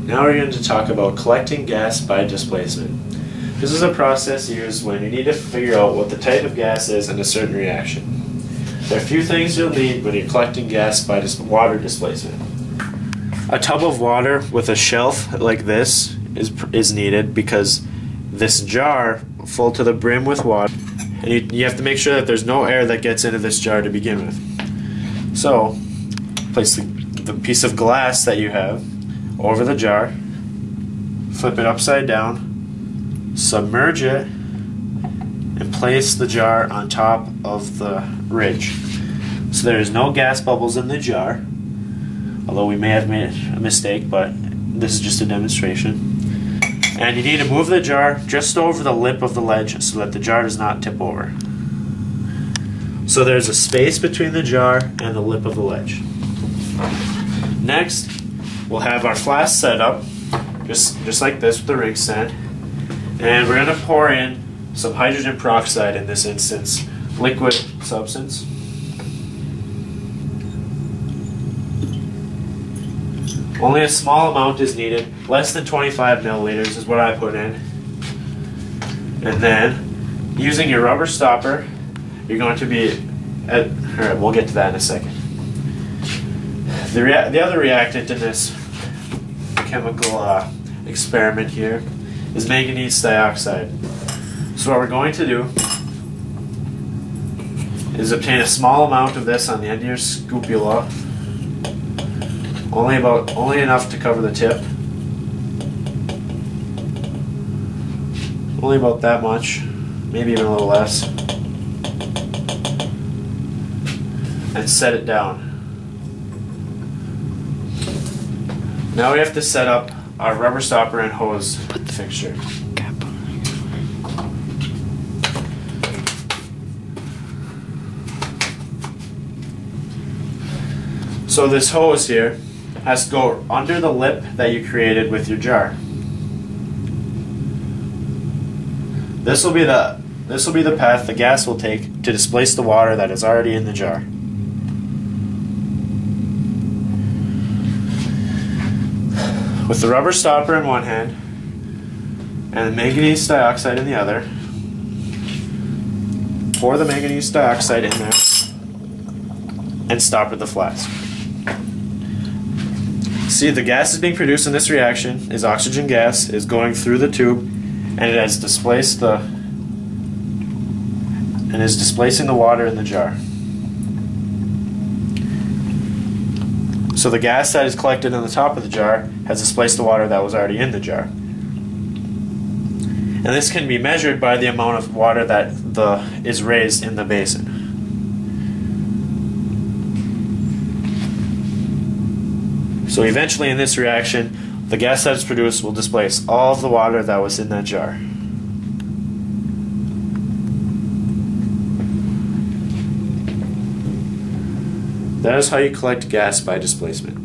Now we're going to talk about collecting gas by displacement. This is a process used when you need to figure out what the type of gas is in a certain reaction. There are a few things you'll need when you're collecting gas by water displacement. A tub of water with a shelf like this is needed because this jar full to the brim with water, and you have to make sure that there's no air that gets into this jar to begin with. So place the piece of glass that you have over the jar, flip it upside down, submerge it, and place the jar on top of the ridge. So there is no gas bubbles in the jar, although we may have made a mistake, but this is just a demonstration. And you need to move the jar just over the lip of the ledge so that the jar does not tip over. So there's a space between the jar and the lip of the ledge. Next, we'll have our flask set up just like this with the ring stand, and we're going to pour in some hydrogen peroxide, in this instance liquid substance. Only a small amount is needed, less than 25 milliliters is what I put in. And then using your rubber stopper, you're going to be alright, we'll get to that in a second. The other reactant in this chemical experiment here is manganese dioxide. So what we're going to do is obtain a small amount of this on the end of your scoopula, only enough to cover the tip, only about that much, maybe even a little less, and set it down. Now we have to set up our rubber stopper and hose fixture. So this hose here has to go under the lip that you created with your jar. This will be the path the gas will take to displace the water that is already in the jar. With the rubber stopper in one hand and the manganese dioxide in the other, pour the manganese dioxide in there and stopper the flask. See, the gas is being produced in this reaction is oxygen gas, is going through the tube, and it has displaced is displacing the water in the jar. So the gas that is collected on the top of the jar has displaced the water that was already in the jar. And this can be measured by the amount of water that is raised in the basin. So eventually in this reaction, the gas that is produced will displace all of the water that was in that jar. That is how you collect gas by displacement.